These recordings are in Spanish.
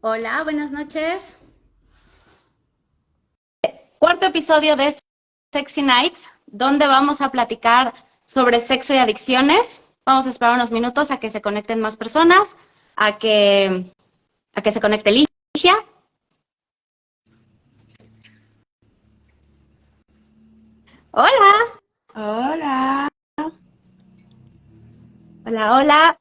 Hola, buenas noches. Cuarto episodio de Sexy Nights, donde vamos a platicar sobre sexo y adicciones. Vamos a esperar unos minutos a que se conecten más personas, a que, a que se conecte Ligia. Hola, Hola. hola, hola.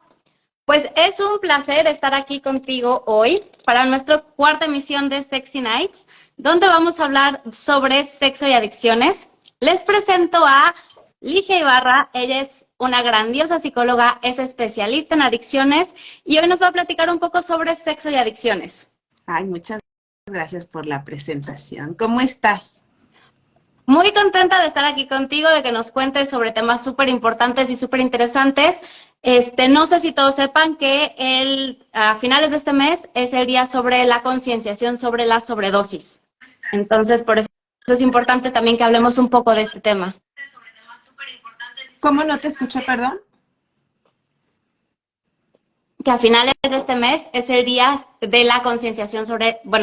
Pues es un placer estar aquí contigo hoy para nuestra cuarta emisión de Sexy Nights, donde vamos a hablar sobre sexo y adicciones. Les presento a Ligia Ibarra. Ella es una grandiosa psicóloga, es especialista en adicciones y hoy nos va a platicar un poco sobre sexo y adicciones. Ay, muchas gracias por la presentación. ¿Cómo estás? Muy contenta de estar aquí contigo, de que nos cuentes sobre temas súper importantes y súper interesantes. No sé si todos sepan que a finales de este mes es el día sobre la concienciación sobre la sobredosis. Entonces, por eso es importante también que hablemos un poco de este tema. ¿Cómo no te escuché, perdón? Que a finales de este mes es el día de la concienciación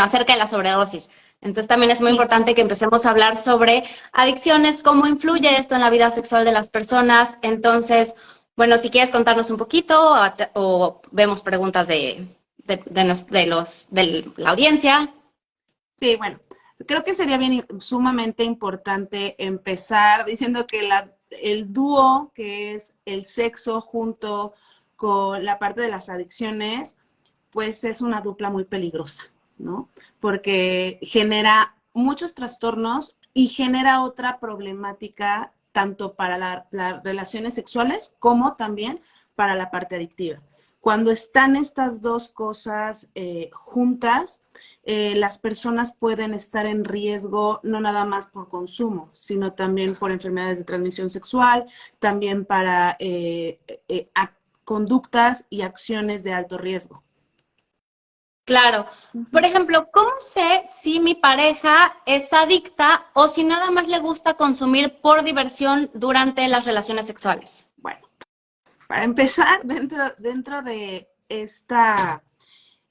acerca de la sobredosis. Entonces también es muy Sí. importante que empecemos a hablar sobre adicciones, cómo influye esto en la vida sexual de las personas. Entonces, bueno, si quieres contarnos un poquito o vemos preguntas de la audiencia. Sí, bueno, creo que sería sumamente importante empezar diciendo que el dúo, que es el sexo junto con la parte de las adicciones, pues es una dupla muy peligrosa, ¿no? Porque genera muchos trastornos y genera otra problemática tanto para las relaciones sexuales como también para la parte adictiva. Cuando están estas dos cosas juntas, las personas pueden estar en riesgo no nada más por consumo, sino también por enfermedades de transmisión sexual, también para conductas y acciones de alto riesgo. Claro. Por ejemplo, ¿cómo sé si mi pareja es adicta o si nada más le gusta consumir por diversión durante las relaciones sexuales? Bueno, para empezar, dentro de esta,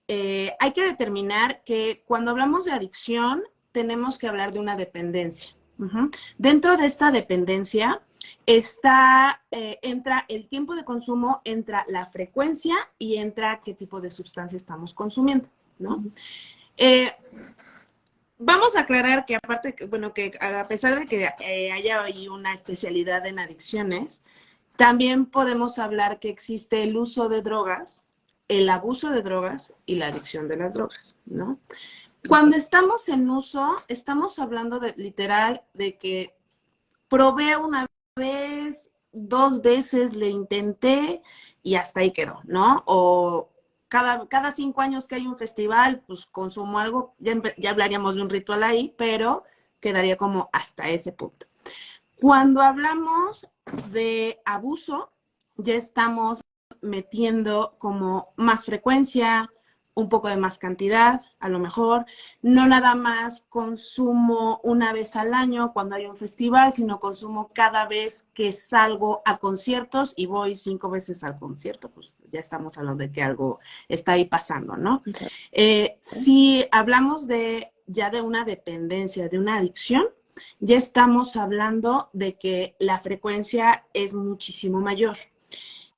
hay que determinar que cuando hablamos de adicción, tenemos que hablar de una dependencia. Dentro de esta dependencia entra el tiempo de consumo, entra la frecuencia y entra qué tipo de sustancia estamos consumiendo, ¿no? Eh, Vamos a aclarar que aparte, bueno, que a pesar de que haya ahí una especialidad en adicciones, también podemos hablar que existe el uso de drogas, el abuso de drogas y la adicción de las drogas, ¿no? Cuando estamos en uso, estamos hablando de literal de que probé una vez, dos veces, le intenté y hasta ahí quedó, ¿no? O cada 5 años que hay un festival, pues consumo algo, ya hablaríamos de un ritual ahí, pero quedaría como hasta ese punto. Cuando hablamos de abuso, ya estamos metiendo como más frecuencia, un poco de más cantidad, a lo mejor. No nada más consumo una vez al año cuando hay un festival, sino consumo cada vez que salgo a conciertos y voy 5 veces al concierto, pues ya estamos hablando de que algo está ahí pasando, ¿no? Si hablamos ya de una dependencia, de una adicción, ya estamos hablando de que la frecuencia es muchísimo mayor.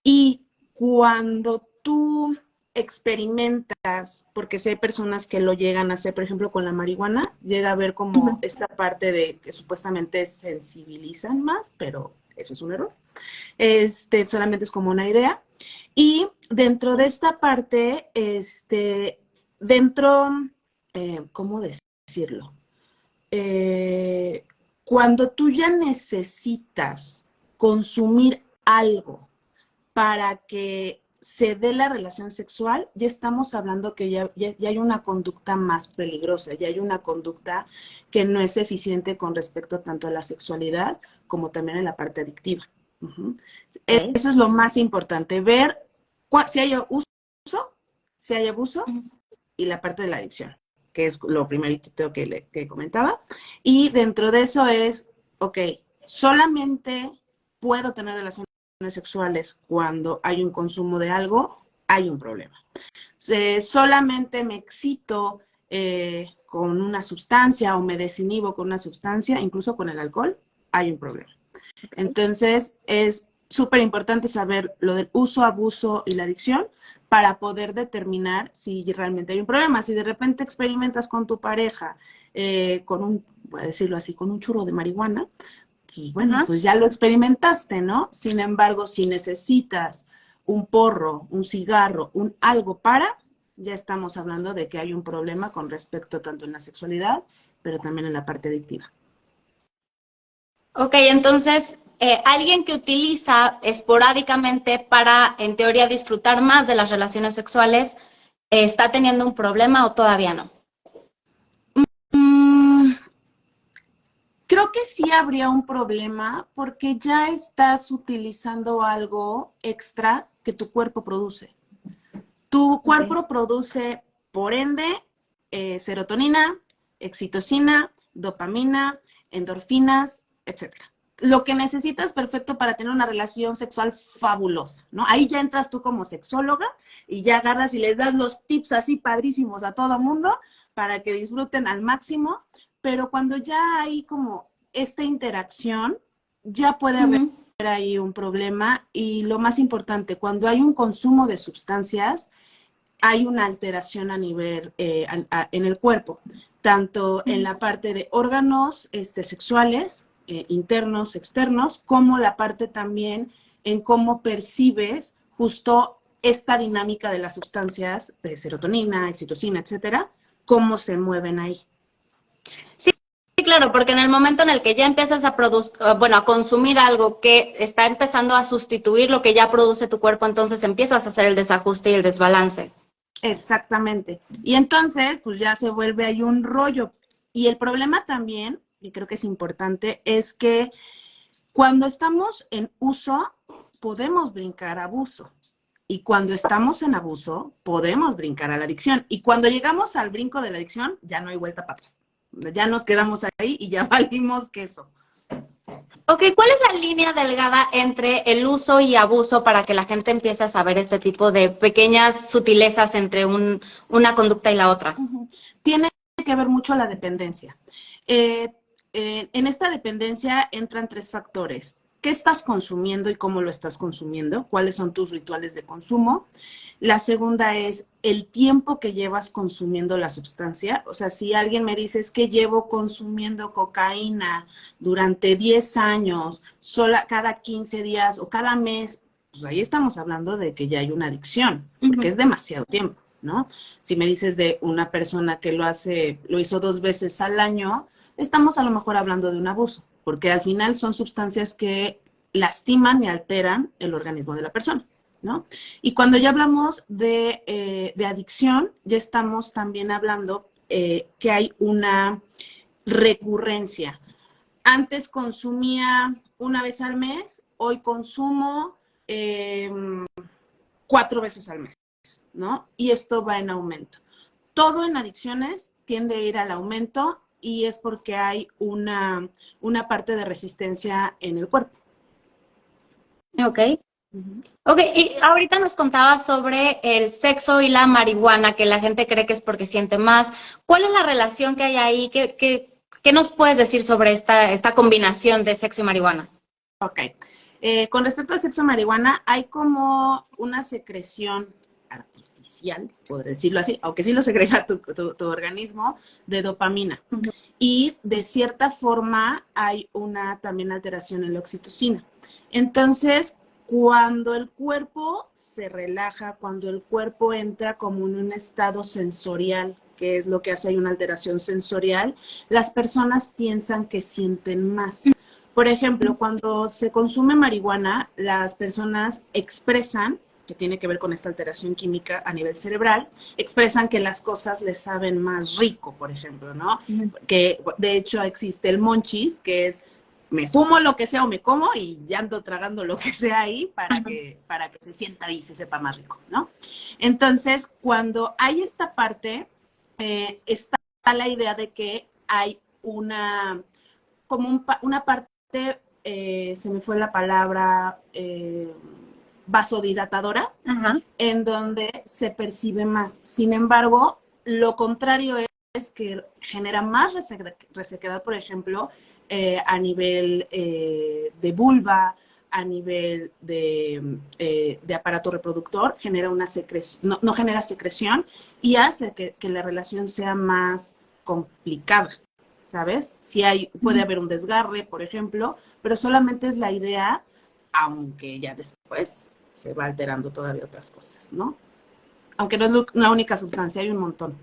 Y cuando tú experimentas, porque sé personas que lo llegan a hacer, por ejemplo, con la marihuana, llega a ver como esta parte de que supuestamente sensibilizan más, pero eso es un error. Solamente es como una idea. Y dentro de esta parte, dentro, ¿cómo decirlo? eh, Cuando tú ya necesitas consumir algo para que se dé la relación sexual, ya estamos hablando que ya hay una conducta más peligrosa, ya hay una conducta que no es eficiente con respecto tanto a la sexualidad como también en la parte adictiva. Okay. Eso es lo más importante, ver si hay uso, si hay abuso y la parte de la adicción, que es lo primerito que comentaba. Y dentro de eso es, ok, solamente puedo tener relaciones sexuales cuando hay un consumo de algo, hay un problema. solamente me excito con una sustancia o me desinhibo con una sustancia, incluso con el alcohol, hay un problema. Entonces, es súper importante saber lo del uso, abuso y la adicción para poder determinar si realmente hay un problema. Si de repente experimentas con tu pareja, con un, voy a decirlo así, con un churro de marihuana, pues bueno, pues ya lo experimentaste, ¿no? Sin embargo, si necesitas un porro, un cigarro, un algo para, ya estamos hablando de que hay un problema con respecto tanto en la sexualidad, pero también en la parte adictiva. Ok, entonces, alguien que utiliza esporádicamente para, en teoría, disfrutar más de las relaciones sexuales, ¿está teniendo un problema o todavía no? Mm, creo que sí habría un problema porque ya estás utilizando algo extra que tu cuerpo produce. Tu Okay. cuerpo produce, por ende, serotonina, excitocina, dopamina, endorfinas, etcétera. Lo que necesitas perfecto para tener una relación sexual fabulosa, ¿no? Ahí ya entras tú como sexóloga y ya agarras y les das los tips así padrísimos a todo mundo para que disfruten al máximo, pero cuando ya hay como esta interacción, ya puede haber ahí un problema y lo más importante, cuando hay un consumo de sustancias, hay una alteración a nivel en el cuerpo, tanto en la parte de órganos sexuales, internos, externos, como la parte también en cómo percibes justo esta dinámica de las sustancias de serotonina, excitocina, etcétera, cómo se mueven ahí. Sí, sí, claro, porque en el momento en el que ya empiezas a producir, bueno, a consumir algo que está empezando a sustituir lo que ya produce tu cuerpo, entonces empiezas a hacer el desajuste y el desbalance. Exactamente. Y entonces, pues ya se vuelve ahí un rollo. Y el problema también, y creo que es importante, es que cuando estamos en uso, podemos brincar a abuso. Y cuando estamos en abuso, podemos brincar a la adicción. Y cuando llegamos al brinco de la adicción, ya no hay vuelta para atrás. Ya nos quedamos ahí y ya valimos queso. Ok, ¿cuál es la línea delgada entre el uso y abuso para que la gente empiece a saber este tipo de pequeñas sutilezas entre una conducta y la otra? Tiene que ver mucho la dependencia. En esta dependencia entran tres factores. ¿Qué estás consumiendo y cómo lo estás consumiendo? ¿Cuáles son tus rituales de consumo? La segunda es el tiempo que llevas consumiendo la sustancia. O sea, si alguien me dice es que llevo consumiendo cocaína durante 10 años, sola, cada 15 días o cada mes, pues ahí estamos hablando de que ya hay una adicción, porque es demasiado tiempo, ¿no? Si me dices de una persona que lo hizo 2 veces al año, estamos a lo mejor hablando de un abuso, porque al final son sustancias que lastiman y alteran el organismo de la persona, ¿no? Y cuando ya hablamos de adicción, ya estamos también hablando que hay una recurrencia. Antes consumía una vez al mes, hoy consumo 4 veces al mes, ¿no? Y esto va en aumento. Todo en adicciones tiende a ir al aumento y es porque hay una parte de resistencia en el cuerpo. Ok. Ok, y ahorita nos contabas sobre el sexo y la marihuana, que la gente cree que es porque siente más. ¿Cuál es la relación que hay ahí? ¿Qué nos puedes decir sobre esta combinación de sexo y marihuana? Ok. Con respecto al sexo marihuana, hay como una secreción artificial, por decirlo así, aunque sí lo segrega tu organismo, de dopamina. Y de cierta forma hay una también alteración en la oxitocina. Entonces, cuando el cuerpo se relaja, cuando el cuerpo entra como en un estado sensorial, que es lo que hace, hay una alteración sensorial, las personas piensan que sienten más. Por ejemplo, cuando se consume marihuana, las personas expresan, que tiene que ver con esta alteración química a nivel cerebral, expresan que las cosas les saben más rico, por ejemplo, ¿no? Que de hecho existe el monchis, que es me fumo lo que sea o me como y ya ando tragando lo que sea ahí para que se sienta y se sepa más rico, ¿no? Entonces, cuando hay esta parte, está la idea de que hay como una parte, se me fue la palabra, vasodilatadora, Ajá. en donde se percibe más. Sin embargo, lo contrario es que genera más resequedad, por ejemplo, a nivel de vulva, a nivel de aparato reproductor, genera una secreción, no genera secreción y hace que la relación sea más complicada, ¿sabes? Si puede haber un desgarre, por ejemplo, pero solamente es la idea, aunque ya después se va alterando todavía otras cosas, ¿no? Aunque no es la única sustancia, hay un montón.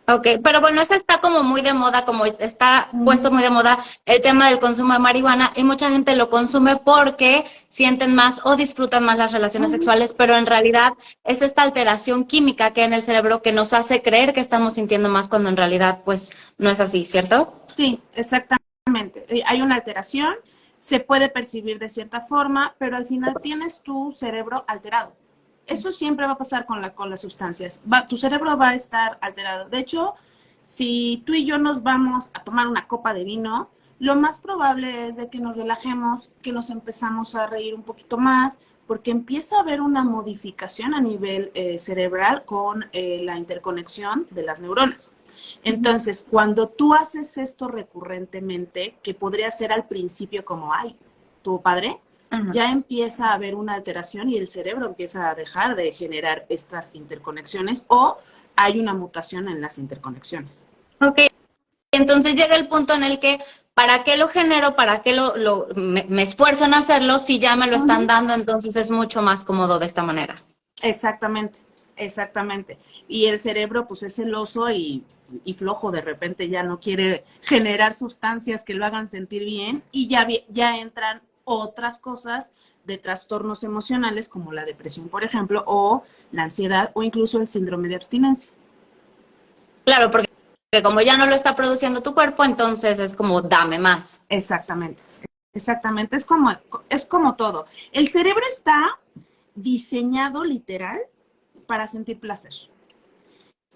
Ok, pero bueno, eso está como muy de moda, como está puesto muy de moda el tema del consumo de marihuana y mucha gente lo consume porque sienten más o disfrutan más las relaciones sexuales, pero en realidad es esta alteración química que hay en el cerebro que nos hace creer que estamos sintiendo más cuando en realidad pues no es así, ¿cierto? Sí, exactamente. Hay una alteración, se puede percibir de cierta forma, pero al final tienes tu cerebro alterado. Eso siempre va a pasar con las sustancias. Tu cerebro va a estar alterado. De hecho, si tú y yo nos vamos a tomar una copa de vino, lo más probable es de que nos relajemos, que nos empezamos a reír un poquito más, porque empieza a haber una modificación a nivel cerebral con la interconexión de las neuronas. Entonces, cuando tú haces esto recurrentemente, que podría ser al principio como, ay, tu padre, ya empieza a haber una alteración y el cerebro empieza a dejar de generar estas interconexiones o hay una mutación en las interconexiones. Ok, entonces llega el punto en el que, ¿para qué lo genero? ¿Para qué me esfuerzo en hacerlo si ya me lo están dando? Entonces es mucho más cómodo de esta manera. Exactamente, exactamente. Y el cerebro pues es celoso y flojo, de repente ya no quiere generar sustancias que lo hagan sentir bien y ya entran otras cosas de trastornos emocionales como la depresión, por ejemplo, o la ansiedad o incluso el síndrome de abstinencia. Claro, porque como ya no lo está produciendo tu cuerpo, entonces es como dame más. Exactamente, exactamente. Es como todo. El cerebro está diseñado literal para sentir placer.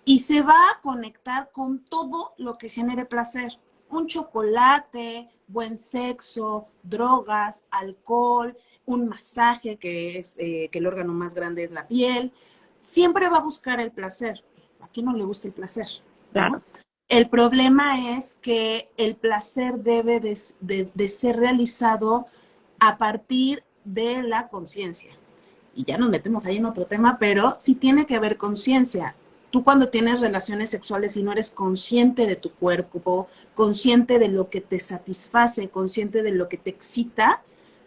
Y se va a conectar con todo lo que genere placer. Un chocolate, buen sexo, drogas, alcohol, un masaje, que es que el órgano más grande es la piel. Siempre va a buscar el placer. ¿A quién no le gusta el placer? Claro. El problema es que el placer debe de ser realizado a partir de la conciencia. Y ya nos metemos ahí en otro tema, pero sí tiene que haber conciencia. Tú cuando tienes relaciones sexuales y no eres consciente de tu cuerpo, consciente de lo que te satisface, consciente de lo que te excita,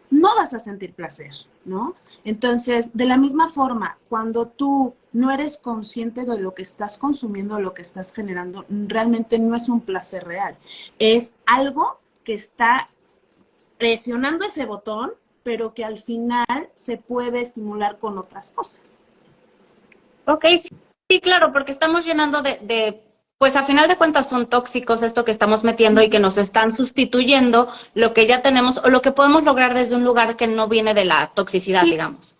no vas a sentir placer, ¿no? Entonces, de la misma forma, cuando tú no eres consciente de lo que estás consumiendo, lo que estás generando, realmente no es un placer real. Es algo que está presionando ese botón, pero que al final se puede estimular con otras cosas. Ok, sí, sí, claro, porque estamos llenando pues a final de cuentas son tóxicos esto que estamos metiendo y que nos están sustituyendo lo que ya tenemos o lo que podemos lograr desde un lugar que no viene de la toxicidad, Sí, digamos.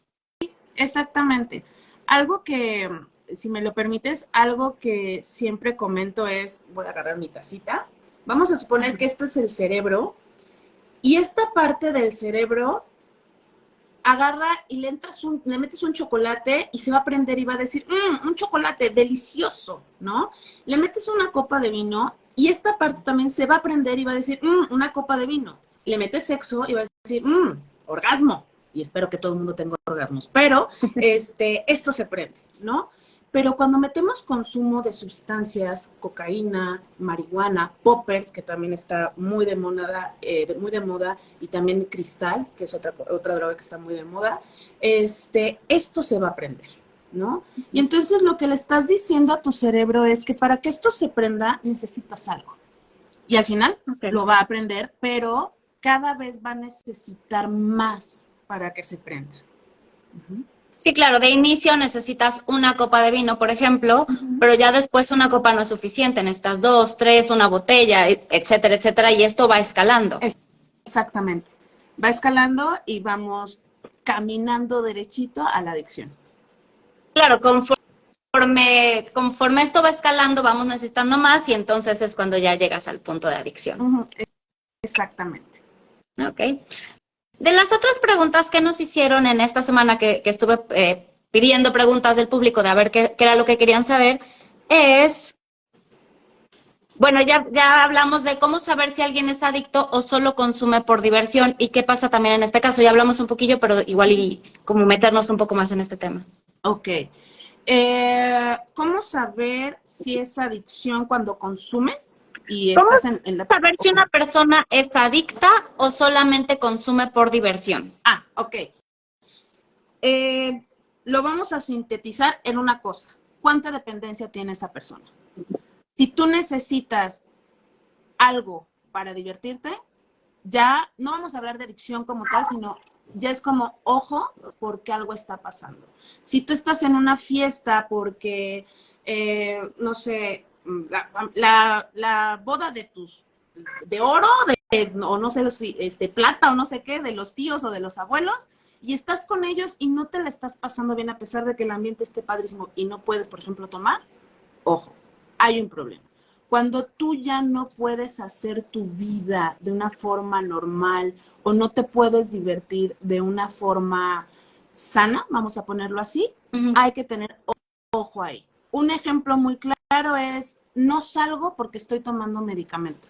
exactamente. Algo que, si me lo permites, algo que siempre comento es, voy a agarrar mi tacita, vamos a suponer que esto es el cerebro y esta parte del cerebro agarra y le metes un chocolate y se va a prender y va a decir, un chocolate delicioso, ¿no? Le metes una copa de vino y esta parte también se va a prender y va a decir, una copa de vino. Le metes sexo y va a decir, orgasmo. Y espero que todo el mundo tenga orgasmos, pero esto se prende, ¿no? Pero cuando metemos consumo de sustancias, cocaína, marihuana, poppers, que también está muy de moda, y también cristal, que es otra droga que está muy de moda, esto se va a prender, ¿no? Y entonces lo que le estás diciendo a tu cerebro es que para que esto se prenda necesitas algo. Y al final lo va a aprender, pero cada vez va a necesitar más para que se prenda. Sí, claro, de inicio necesitas una copa de vino, por ejemplo, pero ya después una copa no es suficiente, necesitas dos, tres, una botella, etcétera, etcétera, y esto va escalando. Exactamente. Va escalando y vamos caminando derechito a la adicción. Claro, conforme esto va escalando, vamos necesitando más y entonces es cuando ya llegas al punto de adicción. Exactamente. ¿Ok? De las otras preguntas que nos hicieron en esta semana que estuve pidiendo preguntas del público de a ver qué era lo que querían saber, es, bueno, ya hablamos de cómo saber si alguien es adicto o solo consume por diversión y qué pasa también en este caso. Ya hablamos un poquillo, pero igual y como meternos un poco más en este tema. Ok. ¿Cómo saber si es adicción cuando consumes y ¿Cómo estás en la... saber si Ok. una persona es adicta o solamente consume por diversión? Ok. Lo vamos a sintetizar en una cosa. ¿Cuánta dependencia tiene esa persona? Si tú necesitas algo para divertirte, ya no vamos a hablar de adicción como tal, sino ya es como, ojo, porque algo está pasando. Si tú estás en una fiesta porque, no sé, la boda de oro, o no sé si plata o no sé qué, de los tíos o de los abuelos, y estás con ellos y no te la estás pasando bien a pesar de que el ambiente esté padrísimo y no puedes, por ejemplo, tomar, ojo, hay un problema. Cuando tú ya no puedes hacer tu vida de una forma normal o no te puedes divertir de una forma sana, vamos a ponerlo así, hay que tener ojo ahí. Un ejemplo muy claro es, no salgo porque estoy tomando medicamento.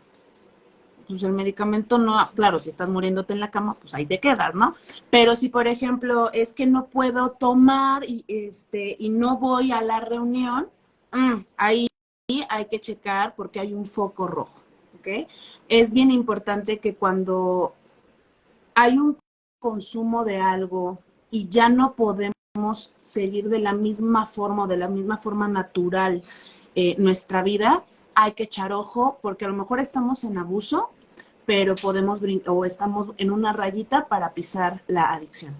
Pues el medicamento no, claro, si estás muriéndote en la cama, pues ahí te quedas, ¿no? Pero si, por ejemplo, es que no puedo tomar y no voy a la reunión, ahí hay que checar porque hay un foco rojo, ¿ok? Es bien importante que cuando hay un consumo de algo y ya no podemos seguir de la misma forma o de la misma forma natural nuestra vida, hay que echar ojo porque a lo mejor estamos en abuso, pero podemos o estamos en una rayita para pisar la adicción.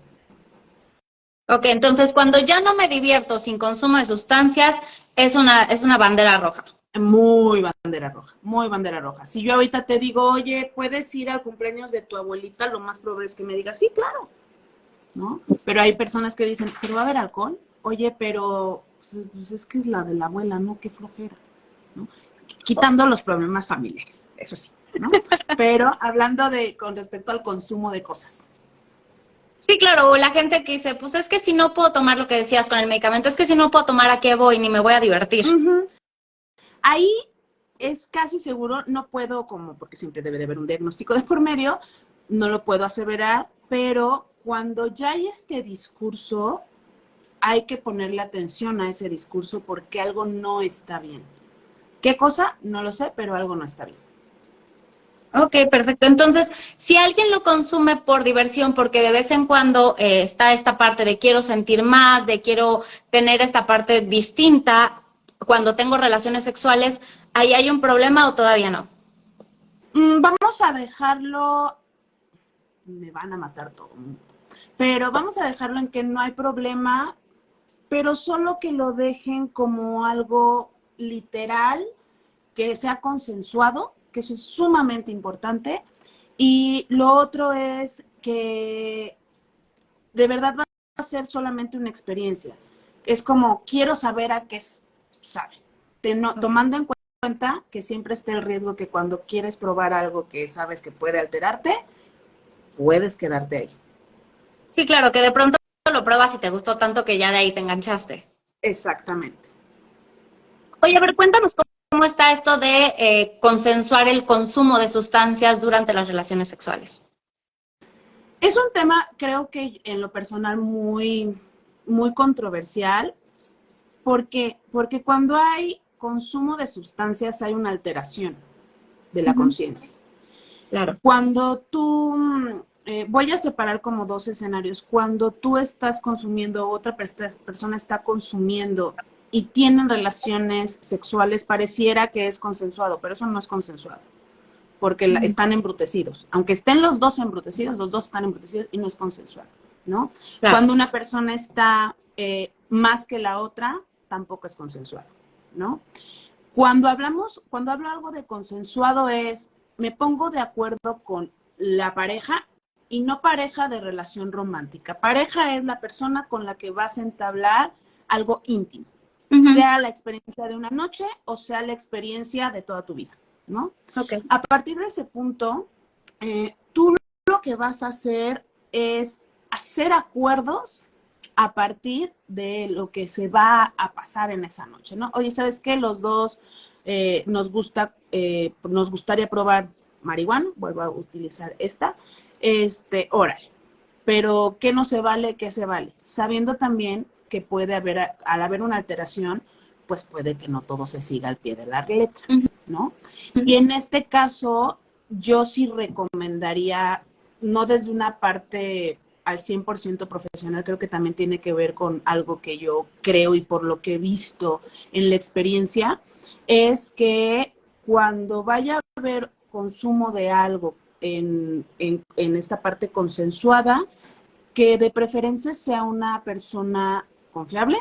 Ok, entonces cuando ya no me divierto sin consumo de sustancias, es una bandera roja. Muy bandera roja, muy bandera roja. Si yo ahorita te digo, oye, ¿puedes ir al cumpleaños de tu abuelita? Lo más probable es que me digas, sí, claro, ¿no? Pero hay personas que dicen, ¿pero va a haber alcohol? Oye, pero pues es que es la de la abuela, ¿no? Qué flojera, ¿no? Quitando los problemas familiares, eso sí, ¿no? Pero hablando con respecto al consumo de cosas. Sí, claro, o la gente que dice, pues es que si no puedo tomar lo que decías con el medicamento, es que si no puedo tomar, ¿a qué voy? Ni me voy a divertir. Ahí es casi seguro, no puedo, porque siempre debe de haber un diagnóstico de por medio, no lo puedo aseverar, pero cuando ya hay este discurso, hay que ponerle atención a ese discurso porque algo no está bien. ¿Qué cosa? No lo sé, pero algo no está bien. Ok, perfecto. Entonces, si alguien lo consume por diversión, porque de vez en cuando está esta parte de quiero sentir más, de quiero tener esta parte distinta cuando tengo relaciones sexuales, ¿ahí hay un problema o todavía no? Vamos a dejarlo, me van a matar todo el mundo, pero vamos a dejarlo en que no hay problema, pero solo que lo dejen como algo literal, que sea consensuado, que eso es sumamente importante. Y lo otro es que de verdad va a ser solamente una experiencia. Es como, quiero saber a qué sabe. Tomando en cuenta que siempre está el riesgo que cuando quieres probar algo que sabes que puede alterarte, puedes quedarte ahí. Sí, claro, que de pronto lo pruebas y te gustó tanto que ya de ahí te enganchaste. Exactamente. Oye, a ver, cuéntanos cómo está esto de consensuar el consumo de sustancias durante las relaciones sexuales. Es un tema, creo que en lo personal, muy controversial. Porque cuando hay consumo de sustancias hay una alteración de la conciencia. Claro. Cuando tú, voy a separar como dos escenarios, cuando tú estás consumiendo, otra persona está consumiendo y tienen relaciones sexuales, pareciera que es consensuado, pero eso no es consensuado, porque están embrutecidos. Aunque estén los dos están embrutecidos y no es consensuado, ¿no? Claro. Cuando una persona está más que la otra, tampoco es consensuado, ¿no? Cuando hablo algo de consensuado es, me pongo de acuerdo con la pareja y no pareja de relación romántica. Pareja es la persona con la que vas a entablar algo íntimo, sea la experiencia de una noche o sea la experiencia de toda tu vida, ¿no? Okay. A partir de ese punto, tú lo que vas a hacer es hacer acuerdos a partir de lo que se va a pasar en esa noche, ¿no? Oye, ¿sabes qué? Los dos nos gustaría probar marihuana, vuelvo a utilizar esta, órale. Pero ¿qué no se vale? ¿Qué se vale? Sabiendo también que puede haber, al haber una alteración, pues puede que no todo se siga al pie de la letra, ¿no? Y en este caso, yo sí recomendaría, no desde una parte al 100% profesional, creo que también tiene que ver con algo que yo creo y por lo que he visto en la experiencia, es que cuando vaya a haber consumo de algo en esta parte consensuada, que de preferencia sea una persona confiable.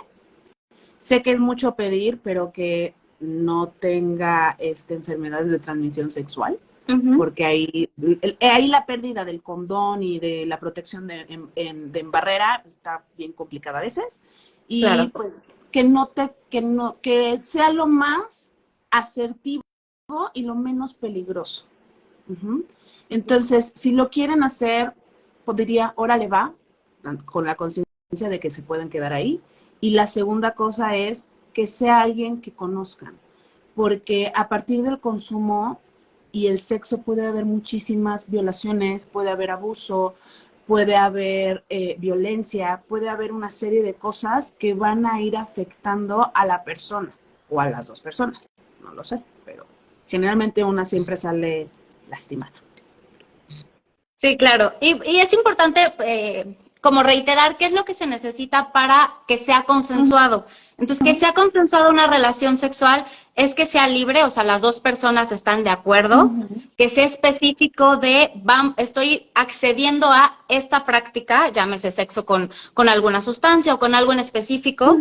Sé que es mucho pedir, pero que no tenga enfermedades de transmisión sexual, porque ahí la pérdida del condón y de la protección de barrera está bien complicada a veces. Y Claro. pues que sea lo más asertivo y lo menos peligroso. Entonces, si lo quieren hacer, podría, órale va, con la conciencia de que se pueden quedar ahí. Y la segunda cosa es que sea alguien que conozcan, porque a partir del consumo y el sexo puede haber muchísimas violaciones, puede haber abuso, puede haber violencia, puede haber una serie de cosas que van a ir afectando a la persona o a las dos personas, no lo sé, pero generalmente una siempre sale lastimada. Sí, claro. Y es importante como reiterar qué es lo que se necesita para que sea consensuado. Entonces, que sea consensuada una relación sexual es que sea libre, o sea, las dos personas están de acuerdo, que sea específico de, estoy accediendo a esta práctica, llámese sexo con alguna sustancia o con algo en específico,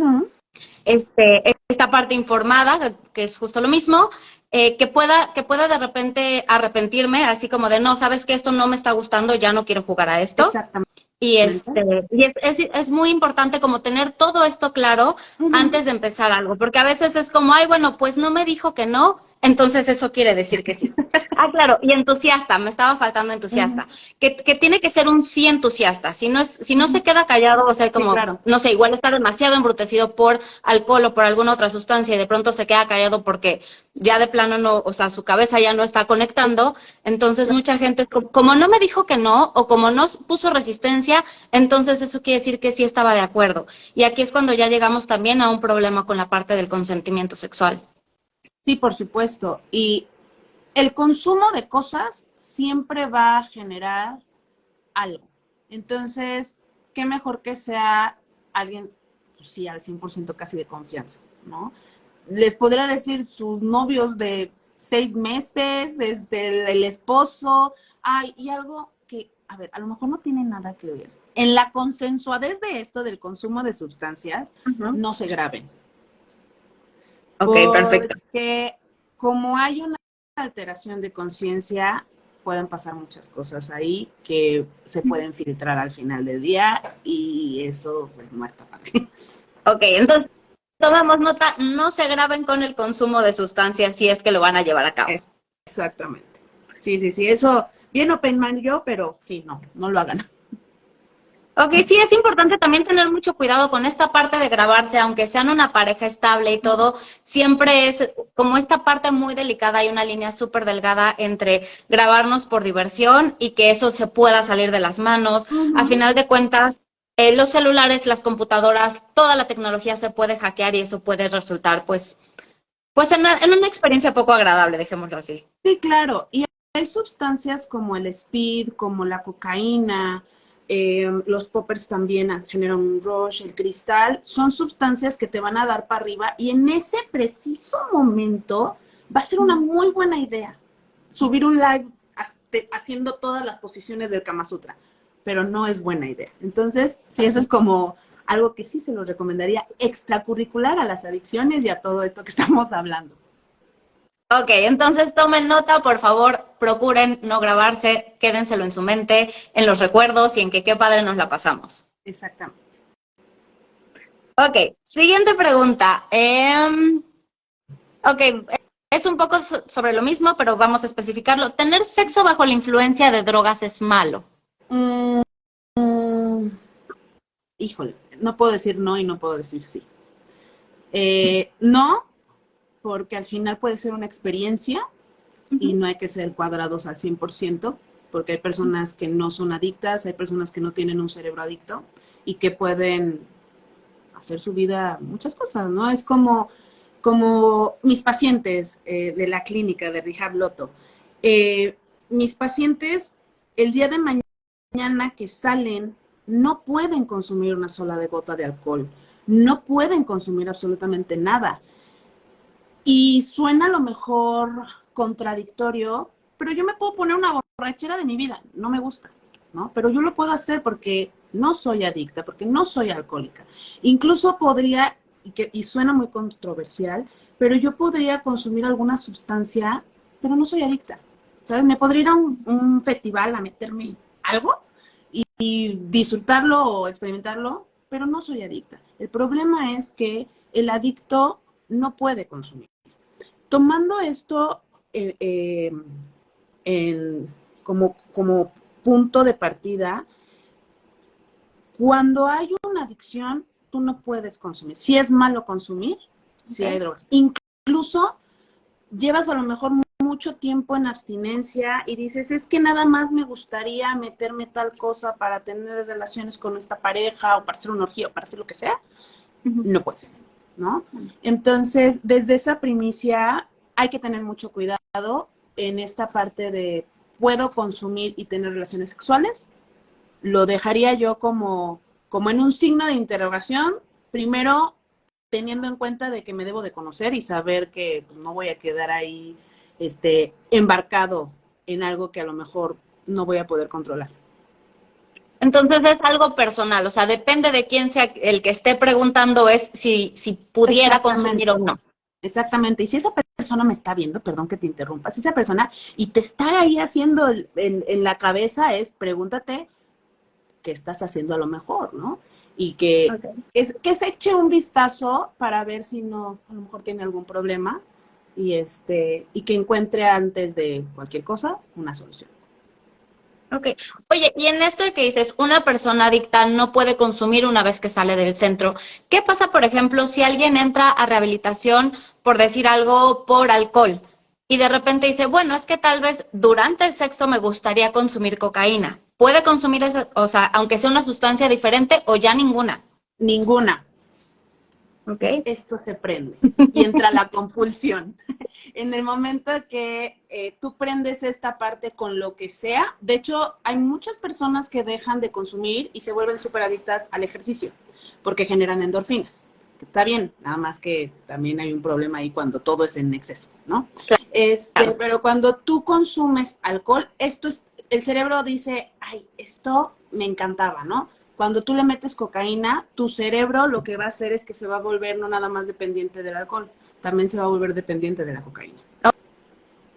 esta parte informada, que es justo lo mismo, que pueda de repente arrepentirme, así como de, no, sabes que esto no me está gustando, ya no quiero jugar a esto. Exactamente. Y es muy importante como tener todo esto claro antes de empezar algo, porque a veces es como, ay, bueno, pues no me dijo que no, entonces eso quiere decir que sí. Ah, claro, y entusiasta, me estaba faltando entusiasta, que tiene que ser un sí entusiasta, si no se queda callado, o sea, como, Sí, claro. no sé, igual está demasiado embrutecido por alcohol o por alguna otra sustancia y de pronto se queda callado porque ya de plano no, o sea, su cabeza ya no está conectando, entonces mucha gente, como no me dijo que no, o como no puso resistencia, entonces eso quiere decir que sí estaba de acuerdo. Y aquí es cuando ya llegamos también a un problema con la parte del consentimiento sexual. Sí, por supuesto. Y el consumo de cosas siempre va a generar algo. Entonces, qué mejor que sea alguien, pues sí, al 100% casi de confianza, ¿no? Les podría decir sus novios de 6 meses, desde el esposo, ay, y algo que, a ver, a lo mejor no tiene nada que ver. En la consensuadez de esto, del consumo de sustancias, no se graben. Ok, perfecto. Porque como hay una alteración de conciencia, pueden pasar muchas cosas ahí que se pueden filtrar al final del día y eso pues, no está padre. Ok, entonces tomamos nota, no se graben con el consumo de sustancias si es que lo van a llevar a cabo. Exactamente. Sí, eso, bien open mind yo, pero sí, no lo hagan. Ok, sí, es importante también tener mucho cuidado con esta parte de grabarse, aunque sean una pareja estable y todo, siempre es como esta parte muy delicada, hay una línea súper delgada entre grabarnos por diversión y que eso se pueda salir de las manos. A final de cuentas, los celulares, las computadoras, toda la tecnología se puede hackear y eso puede resultar, pues en una experiencia poco agradable, dejémoslo así. Sí, claro. Y hay sustancias como el speed, como la cocaína, los poppers también generan un rush, el cristal, son sustancias que te van a dar para arriba y en ese preciso momento va a ser una muy buena idea subir un live haciendo todas las posiciones del Kama Sutra, pero no es buena idea. Entonces, sí, eso es como algo que sí se lo recomendaría extracurricular a las adicciones y a todo esto que estamos hablando. Ok, entonces tomen nota, por favor, procuren no grabarse, quédenselo en su mente, en los recuerdos y en que qué padre nos la pasamos. Exactamente. Ok, siguiente pregunta. Ok, es un poco sobre lo mismo, pero vamos a especificarlo. ¿Tener sexo bajo la influencia de drogas es malo? híjole, no puedo decir no y no puedo decir sí. No, porque al final puede ser una experiencia y no hay que ser cuadrados al 100%, porque hay personas que no son adictas, hay personas que no tienen un cerebro adicto y que pueden hacer su vida muchas cosas, ¿no? Es como mis pacientes de la clínica de Rehab Loto. Mis pacientes, el día de mañana que salen, no pueden consumir una sola de gota de alcohol, no pueden consumir absolutamente nada. Y suena a lo mejor contradictorio, pero yo me puedo poner una borrachera de mi vida, no me gusta, ¿no? Pero yo lo puedo hacer porque no soy adicta, porque no soy alcohólica. Incluso podría, y suena muy controversial, pero yo podría consumir alguna sustancia, pero no soy adicta, ¿sabes? Me podría ir a un festival a meterme algo y disfrutarlo o experimentarlo, pero no soy adicta. El problema es que el adicto no puede consumir. Tomando esto como punto de partida, cuando hay una adicción, tú no puedes consumir. Si es malo consumir, si hay drogas. Incluso llevas a lo mejor mucho tiempo en abstinencia y dices, es que nada más me gustaría meterme tal cosa para tener relaciones con esta pareja o para hacer una orgía o para hacer lo que sea, no puedes, ¿no? Entonces, desde esa primicia hay que tener mucho cuidado en esta parte de ¿puedo consumir y tener relaciones sexuales? Lo dejaría yo como en un signo de interrogación, primero teniendo en cuenta de que me debo de conocer y saber que pues, no voy a quedar ahí embarcado en algo que a lo mejor no voy a poder controlar. Entonces es algo personal, o sea, depende de quién sea el que esté preguntando es si pudiera consumir o no. Exactamente. Y si esa persona me está viendo, perdón que te interrumpa, si esa persona y te está ahí haciendo en la cabeza es, pregúntate qué estás haciendo a lo mejor, ¿no? Y que se eche un vistazo para ver si no, a lo mejor tiene algún problema y que encuentre antes de cualquier cosa una solución. Ok. Oye, y en esto de que dices, una persona adicta no puede consumir una vez que sale del centro, ¿qué pasa, por ejemplo, si alguien entra a rehabilitación, por decir algo, por alcohol? Y de repente dice, bueno, es que tal vez durante el sexo me gustaría consumir cocaína. ¿Puede consumir eso, o sea, aunque sea una sustancia diferente o ya ninguna? Ninguna. Ok. Esto se prende y entra la compulsión. En el momento que tú prendes esta parte con lo que sea, de hecho, hay muchas personas que dejan de consumir y se vuelven súper adictas al ejercicio porque generan endorfinas. Está bien, nada más que también hay un problema ahí cuando todo es en exceso, ¿no? Claro. Pero cuando tú consumes alcohol, el cerebro dice, ay, esto me encantaba, ¿no? Cuando tú le metes cocaína, tu cerebro lo que va a hacer es que se va a volver no nada más dependiente del alcohol, también se va a volver dependiente de la cocaína.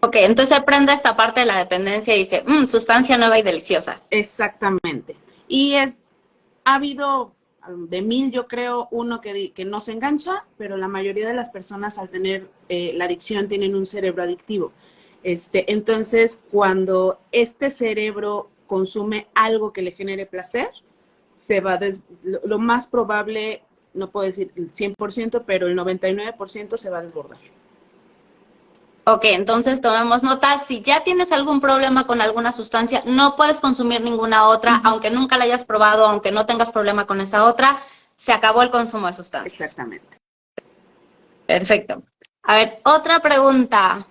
Ok, entonces prende esta parte de la dependencia y dice, sustancia nueva y deliciosa. Exactamente. Y ha habido de 1000, yo creo, uno que no se engancha, pero la mayoría de las personas al tener la adicción tienen un cerebro adictivo. Entonces, cuando este cerebro consume algo que le genere placer, lo más probable, no puedo decir el 100%, pero el 99% se va a desbordar. Ok, entonces tomemos nota. Si ya tienes algún problema con alguna sustancia, no puedes consumir ninguna otra, aunque nunca la hayas probado, aunque no tengas problema con esa otra, se acabó el consumo de sustancias. Exactamente. Perfecto. A ver, otra pregunta.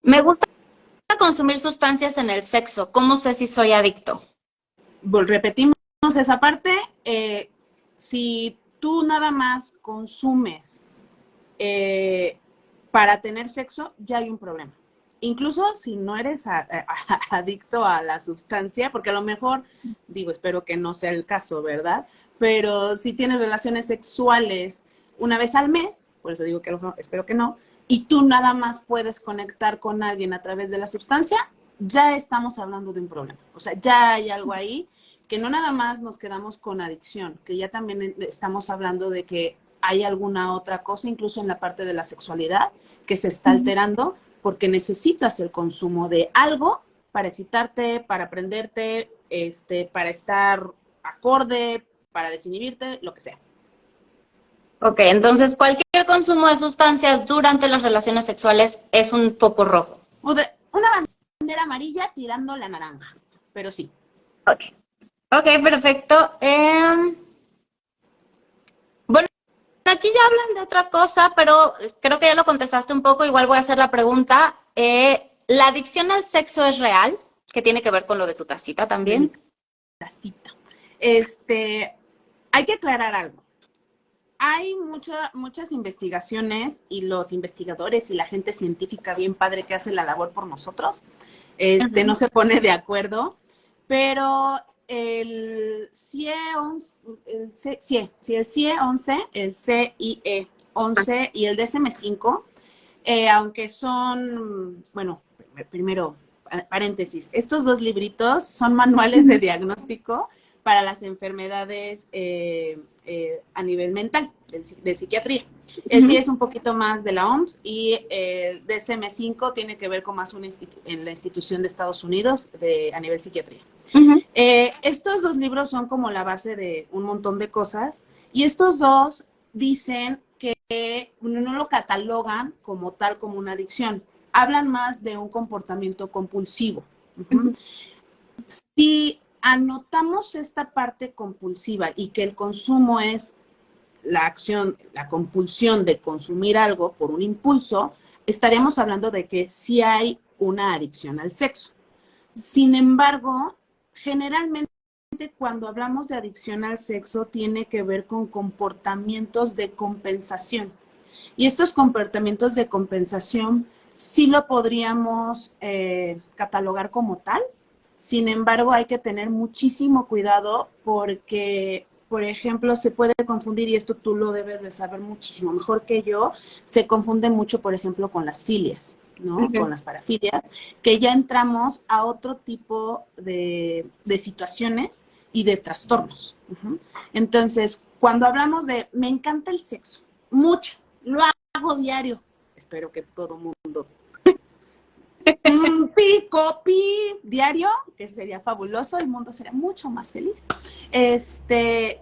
Me gusta consumir sustancias en el sexo. ¿Cómo sé si soy adicto? Repetimos esa parte. Si tú nada más consumes para tener sexo, ya hay un problema. Incluso si no eres adicto a la sustancia, porque a lo mejor, digo, espero que no sea el caso, ¿verdad? Pero si tienes relaciones sexuales una vez al mes, por eso digo que espero que no, y tú nada más puedes conectar con alguien a través de la sustancia, ya estamos hablando de un problema. O sea, ya hay algo ahí que no nada más nos quedamos con adicción, que ya también estamos hablando de que hay alguna otra cosa, incluso en la parte de la sexualidad, que se está alterando porque necesitas el consumo de algo para excitarte, para aprenderte, para estar acorde, para desinhibirte, lo que sea. Ok, entonces cualquier consumo de sustancias durante las relaciones sexuales es un foco rojo. O de una bandera amarilla tirando la naranja, pero sí. Ok, okay, perfecto. Bueno, aquí ya hablan de otra cosa, pero creo que ya lo contestaste un poco. Igual voy a hacer la pregunta. ¿La adicción al sexo es real? Que tiene que ver con lo de tu tacita De mi también. tacita. Hay que aclarar algo. Hay muchas investigaciones y los investigadores y la gente científica bien padre que hace la labor por nosotros, no se pone de acuerdo, pero el CIE-11, el CIE-11 y el DSM-5, aunque son, bueno, primero, paréntesis, estos dos libritos son manuales de diagnóstico para las enfermedades a nivel mental, de psiquiatría. El sí es un poquito más de la OMS y el DSM-5 tiene que ver con más en la institución de Estados Unidos a nivel psiquiatría. Estos dos libros son como la base de un montón de cosas y estos dos dicen que no lo catalogan como tal, como una adicción. Hablan más de un comportamiento compulsivo. Si anotamos esta parte compulsiva y que el consumo es la acción, la compulsión de consumir algo por un impulso, estaríamos hablando de que sí hay una adicción al sexo. Sin embargo, generalmente cuando hablamos de adicción al sexo tiene que ver con comportamientos de compensación. Y estos comportamientos de compensación sí lo podríamos catalogar como tal. Sin embargo, hay que tener muchísimo cuidado porque, por ejemplo, se puede confundir, y esto tú lo debes de saber muchísimo mejor que yo, se confunde mucho, por ejemplo, con las filias, ¿no? Con las parafilias, que ya entramos a otro tipo de situaciones y de trastornos. Entonces, cuando hablamos de me encanta el sexo, mucho, lo hago diario, espero que todo mundo pi diario, que sería fabuloso, el mundo sería mucho más feliz.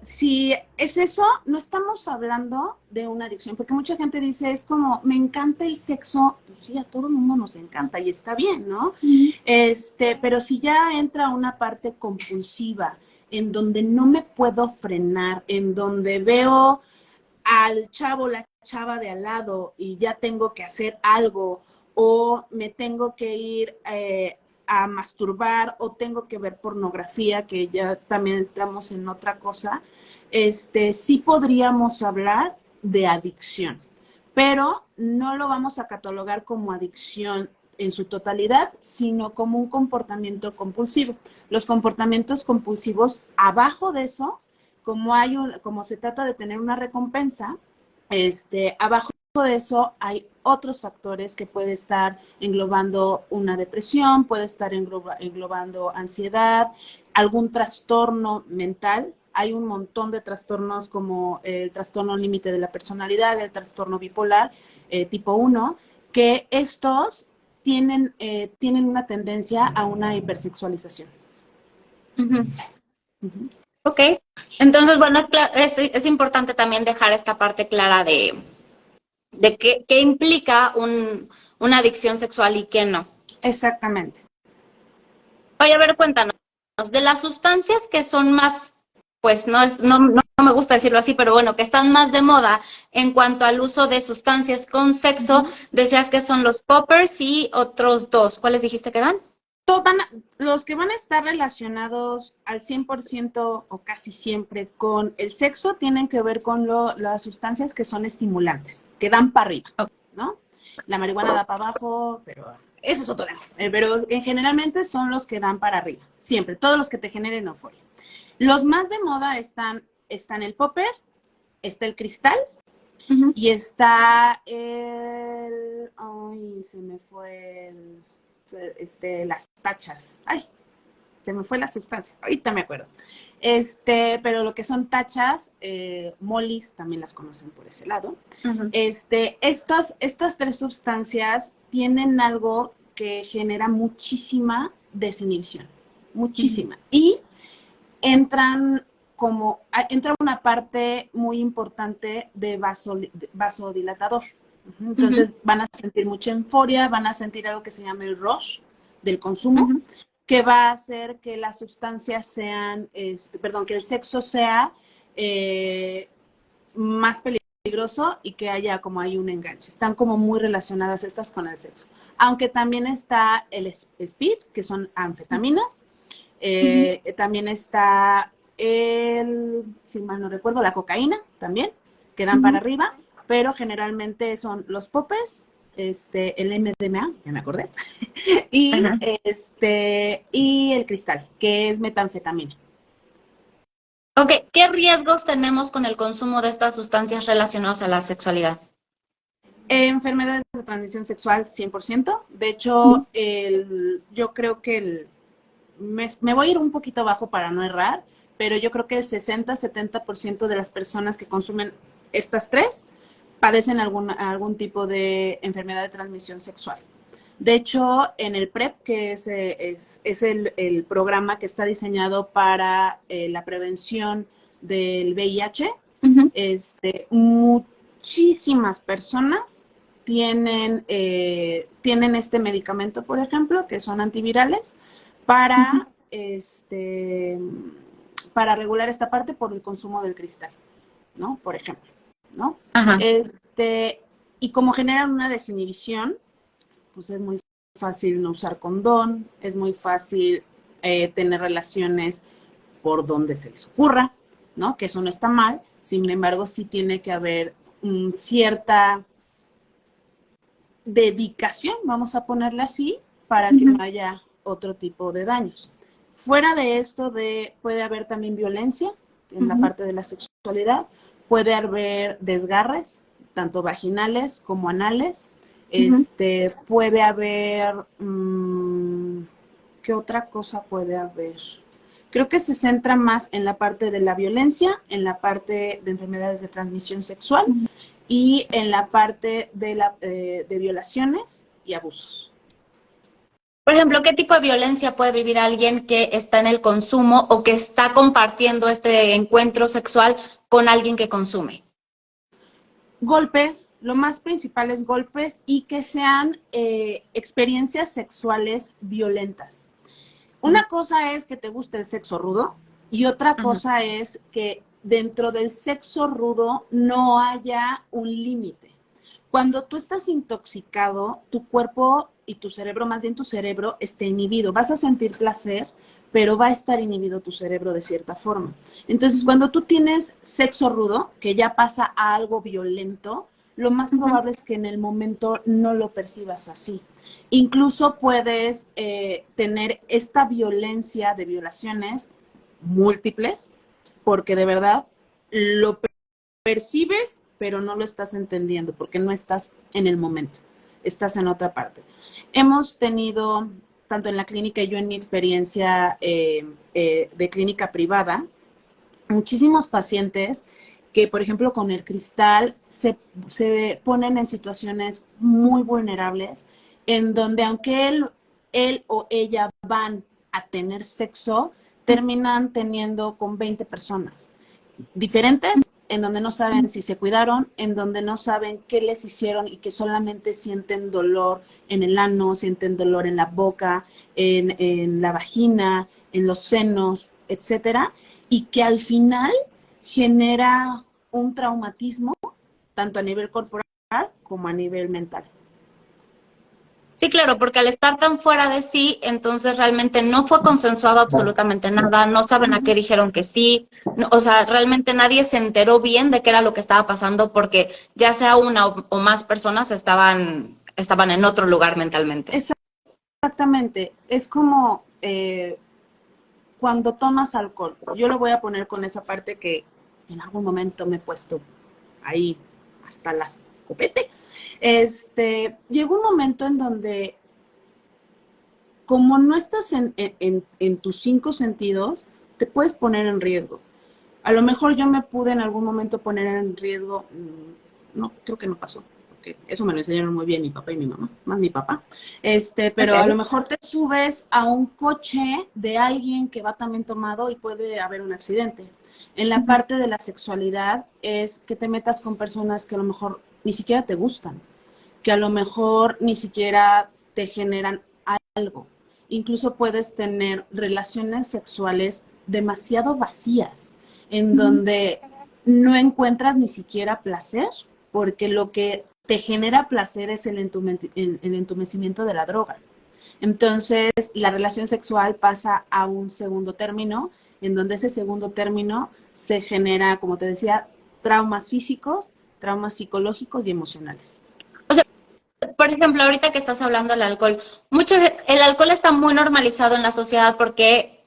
Si es eso, no estamos hablando de una adicción, porque mucha gente dice, es como, me encanta el sexo, pues sí, a todo el mundo nos encanta y está bien, ¿no? Pero si ya entra una parte compulsiva, en donde no me puedo frenar, en donde veo al chavo, la chava de al lado y ya tengo que hacer algo, o me tengo que ir a masturbar, o tengo que ver pornografía, que ya también entramos en otra cosa, sí podríamos hablar de adicción, pero no lo vamos a catalogar como adicción en su totalidad, sino como un comportamiento compulsivo. Los comportamientos compulsivos, abajo de eso, como se trata de tener una recompensa, abajo de eso hay otros factores que puede estar englobando una depresión, puede estar englobando ansiedad, algún trastorno mental. Hay un montón de trastornos como el trastorno límite de la personalidad, el trastorno bipolar tipo 1, que estos tienen una tendencia a una hipersexualización. Ok, entonces, bueno, es importante también dejar esta parte clara de qué implica una adicción sexual y qué no. Exactamente. Oye, a ver, cuéntanos, de las sustancias que son más, pues no me gusta decirlo así, pero bueno, que están más de moda en cuanto al uso de sustancias con sexo, decías que son los poppers y otros dos. ¿Cuáles dijiste que eran? Los que van a estar relacionados al 100% o casi siempre con el sexo tienen que ver con las sustancias que son estimulantes, que dan para arriba, ¿no? La marihuana da para abajo, pero ese es otro tema. Pero generalmente son los que dan para arriba, siempre, todos los que te generen euforia. Los más de moda están el popper, está el cristal, y está ay, se me fue las tachas. Ay, se me fue la sustancia. Ahorita me acuerdo. Pero lo que son tachas, molis, también las conocen por ese lado. Estas tres sustancias tienen algo que genera muchísima desinhibición. Muchísima. Y entran como entra una parte muy importante de vasodilatador. Entonces van a sentir mucha euforia, van a sentir algo que se llama el rush del consumo, que va a hacer que las sustancias sean, que el sexo sea más peligroso y que haya como hay un enganche. Están como muy relacionadas estas con el sexo. Aunque también está el speed, que son anfetaminas. También está si mal no recuerdo, la cocaína también, que dan para arriba, pero generalmente son los poppers, el MDMA, ya me acordé, y, y el cristal, que es metanfetamina. Ok, ¿qué riesgos tenemos con el consumo de estas sustancias relacionadas a la sexualidad? Enfermedades de transmisión sexual, 100%. De hecho, yo creo que me voy a ir un poquito abajo para no errar, pero yo creo que el 60-70% de las personas que consumen estas tres padecen algún tipo de enfermedad de transmisión sexual. De hecho, en el PrEP, que es el programa que está diseñado para la prevención del VIH, muchísimas personas tienen este medicamento, por ejemplo, que son antivirales, para regular esta parte por el consumo del cristal, ¿no? Por ejemplo, ¿no? Y como generan una desinhibición, pues es muy fácil no usar condón, es muy fácil tener relaciones por donde se les ocurra, ¿no? Que eso no está mal, sin embargo, sí tiene que haber cierta dedicación, vamos a ponerle así, para que no haya otro tipo de daños. Fuera de esto, puede haber también violencia en la parte de la sexualidad, puede haber desgarres, tanto vaginales como anales, puede haber, ¿qué otra cosa puede haber? Creo que se centra más en la parte de la violencia, en la parte de enfermedades de transmisión sexual y en la parte de violaciones y abusos. Por ejemplo, ¿qué tipo de violencia puede vivir alguien que está en el consumo o que está compartiendo este encuentro sexual con alguien que consume? Golpes, lo más principal es golpes y que sean experiencias sexuales violentas. Una cosa es que te guste el sexo rudo y otra cosa es que dentro del sexo rudo no haya un límite. Cuando tú estás intoxicado, tu cuerpo y tu cerebro, más bien tu cerebro, está inhibido. Vas a sentir placer, pero va a estar inhibido tu cerebro de cierta forma. Entonces, cuando tú tienes sexo rudo, que ya pasa a algo violento, lo más probable es que en el momento no lo percibas así. Incluso puedes tener esta violencia de violaciones múltiples, porque de verdad lo percibes, pero no lo estás entendiendo, porque no estás en el momento, estás en otra parte. Hemos tenido, tanto en la clínica y yo en mi experiencia de clínica privada, muchísimos pacientes que, por ejemplo, con el cristal se ponen en situaciones muy vulnerables, en donde aunque él o ella van a tener sexo, terminan teniendo con 20 personas diferentes, en donde no saben si se cuidaron, en donde no saben qué les hicieron y que solamente sienten dolor en el ano, sienten dolor en la boca, en la vagina, en los senos, etcétera, y que al final genera un traumatismo tanto a nivel corporal como a nivel mental. Sí, claro, porque al estar tan fuera de sí, entonces realmente no fue consensuado absolutamente nada, no saben a qué dijeron que sí, no, o sea, realmente nadie se enteró bien de qué era lo que estaba pasando porque ya sea una o más personas estaban en otro lugar mentalmente. Exactamente, es como cuando tomas alcohol. Yo lo voy a poner con esa parte que en algún momento me he puesto ahí hasta las copete. Llegó un momento en donde, como no estás en tus 5 sentidos, te puedes poner en riesgo. A lo mejor yo me pude en algún momento poner en riesgo, no, creo que no pasó, que eso me lo enseñaron muy bien mi papá y mi mamá, más mi papá, pero Ok. a lo mejor te subes a un coche de alguien que va también tomado y puede haber un accidente. En la Ujú. parte de la sexualidad es que te metas con personas que a lo mejor ni siquiera te gustan, que a lo mejor ni siquiera te generan algo. Incluso puedes tener relaciones sexuales demasiado vacías, en Ujú. donde no encuentras ni siquiera placer, porque lo que te genera placer es el entumecimiento de la droga. Entonces, la relación sexual pasa a un segundo término, en donde ese segundo término se genera, como te decía, traumas físicos, traumas psicológicos y emocionales. O sea, por ejemplo, ahorita que estás hablando del alcohol, el alcohol está muy normalizado en la sociedad porque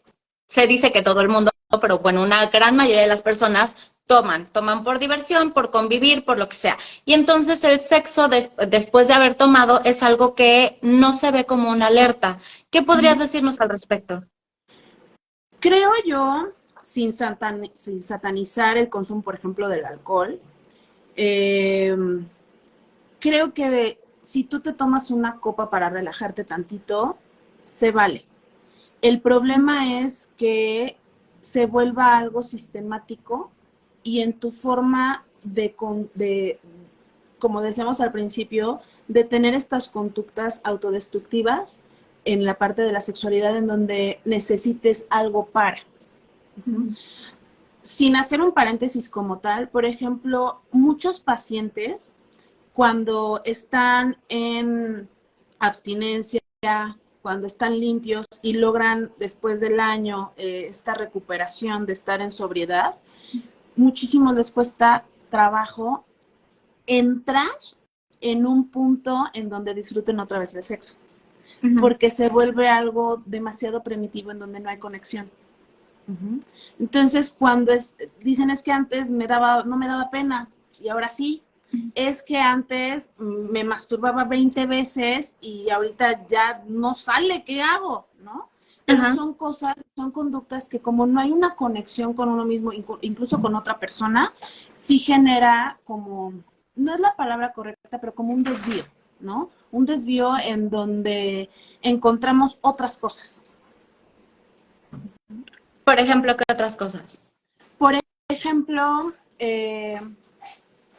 se dice que todo el mundo, pero bueno, una gran mayoría de las personas toman por diversión, por convivir, por lo que sea. Y entonces el sexo después de haber tomado es algo que no se ve como una alerta. ¿Qué podrías decirnos al respecto? Creo yo, sin satanizar el consumo, por ejemplo, del alcohol, eh, creo que si tú te tomas una copa para relajarte tantito, se vale. El problema es que se vuelva algo sistemático y en tu forma de, como decíamos al principio, de tener estas conductas autodestructivas en la parte de la sexualidad en donde necesites algo para. Sin hacer un paréntesis como tal, por ejemplo, muchos pacientes cuando están en abstinencia, cuando están limpios y logran después del año esta recuperación de estar en sobriedad, muchísimo les cuesta trabajo entrar en un punto en donde disfruten otra vez el sexo, Ujú. porque se vuelve algo demasiado primitivo en donde no hay conexión. Entonces, cuando dicen es que antes no me daba pena y ahora sí, es que antes me masturbaba 20 veces y ahorita ya no sale, ¿qué hago? ¿No? Pero Ajá. son cosas, son conductas que como no hay una conexión con uno mismo, incluso con otra persona, sí genera como, no es la palabra correcta, pero como un desvío, ¿no? Un desvío en donde encontramos otras cosas. Por ejemplo, ¿qué otras cosas? Por ejemplo,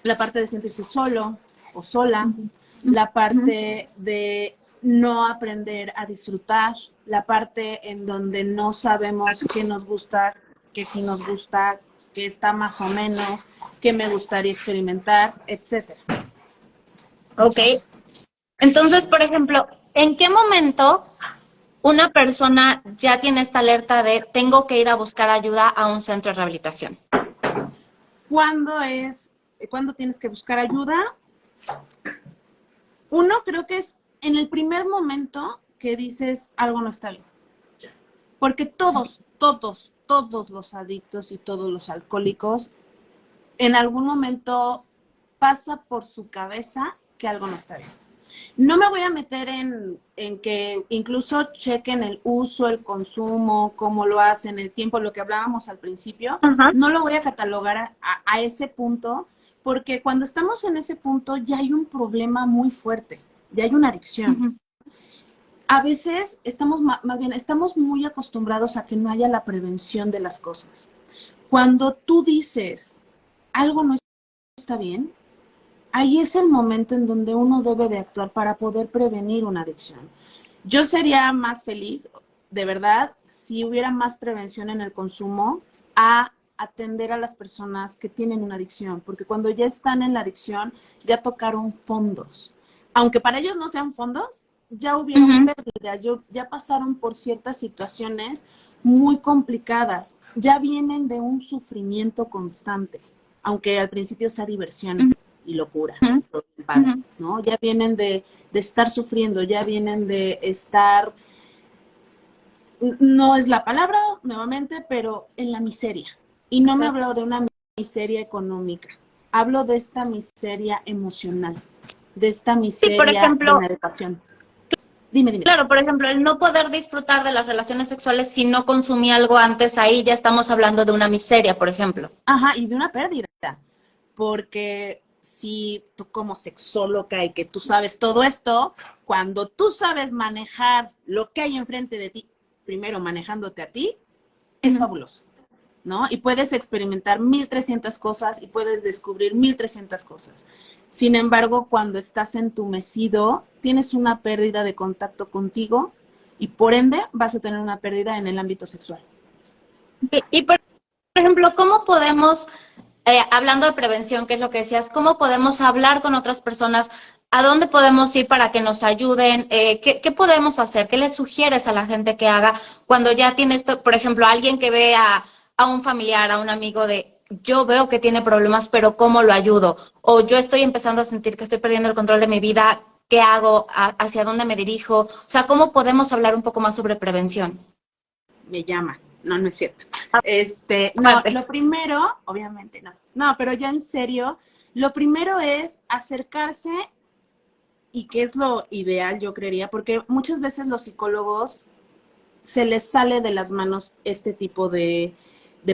la parte de sentirse solo o sola, Ujú. la Ujú. parte de no aprender a disfrutar, la parte en donde no sabemos qué nos gusta, qué sí nos gusta, qué está más o menos, qué me gustaría experimentar, etcétera. Ok. Entonces, por ejemplo, ¿en qué momento una persona ya tiene esta alerta de tengo que ir a buscar ayuda a un centro de rehabilitación? ¿Cuándo tienes que buscar ayuda? Uno, creo que es en el primer momento que dices algo no está bien. Porque todos los adictos y todos los alcohólicos en algún momento pasa por su cabeza que algo no está bien. No me voy a meter en que incluso chequen el uso, el consumo, cómo lo hacen, el tiempo, lo que hablábamos al principio. Ajá. No lo voy a catalogar a ese punto, porque cuando estamos en ese punto ya hay un problema muy fuerte, ya hay una adicción. Ujú. A veces estamos, más bien, estamos muy acostumbrados a que no haya la prevención de las cosas. Cuando tú dices algo no está bien, ahí es el momento en donde uno debe de actuar para poder prevenir una adicción. Yo sería más feliz, de verdad, si hubiera más prevención en el consumo a atender a las personas que tienen una adicción, porque cuando ya están en la adicción, ya tocaron fondos. Aunque para ellos no sean fondos, ya hubieron Ujú. pérdidas, ya pasaron por ciertas situaciones muy complicadas, ya vienen de un sufrimiento constante, aunque al principio sea diversión y locura, Ujú. padre, Ujú. ¿no? Ya vienen de estar sufriendo, ya vienen de estar, no es la palabra nuevamente, pero en la miseria. Y no me hablo de una miseria económica, hablo de esta miseria emocional, de esta Sí, por miseria de ejemplo, la educación. Dime. claro, por ejemplo, el no poder disfrutar de las relaciones sexuales si no consumí algo antes, ahí ya estamos hablando de una miseria, por ejemplo. Ajá, y de una pérdida, porque si tú como sexóloga y que tú sabes todo esto, cuando tú sabes manejar lo que hay enfrente de ti, primero manejándote a ti, es fabuloso, ¿no? Y puedes experimentar 1300 cosas y puedes descubrir 1300 cosas. Sin embargo, cuando estás entumecido, tienes una pérdida de contacto contigo y por ende vas a tener una pérdida en el ámbito sexual. Y por ejemplo, ¿cómo podemos, hablando de prevención, que es lo que decías, cómo podemos hablar con otras personas? ¿A dónde podemos ir para que nos ayuden? ¿Qué podemos hacer? ¿Qué le sugieres a la gente que haga cuando ya tiene esto, por ejemplo, alguien que ve a un familiar, a un amigo de, yo veo que tiene problemas, pero ¿cómo lo ayudo? O yo estoy empezando a sentir que estoy perdiendo el control de mi vida, ¿qué hago? ¿Hacia dónde me dirijo? O sea, ¿cómo podemos hablar un poco más sobre prevención? Me llama. No, no es cierto. No, lo primero, obviamente no. No, pero ya en serio, lo primero es acercarse y que es lo ideal, yo creería, porque muchas veces los psicólogos se les sale de las manos este tipo de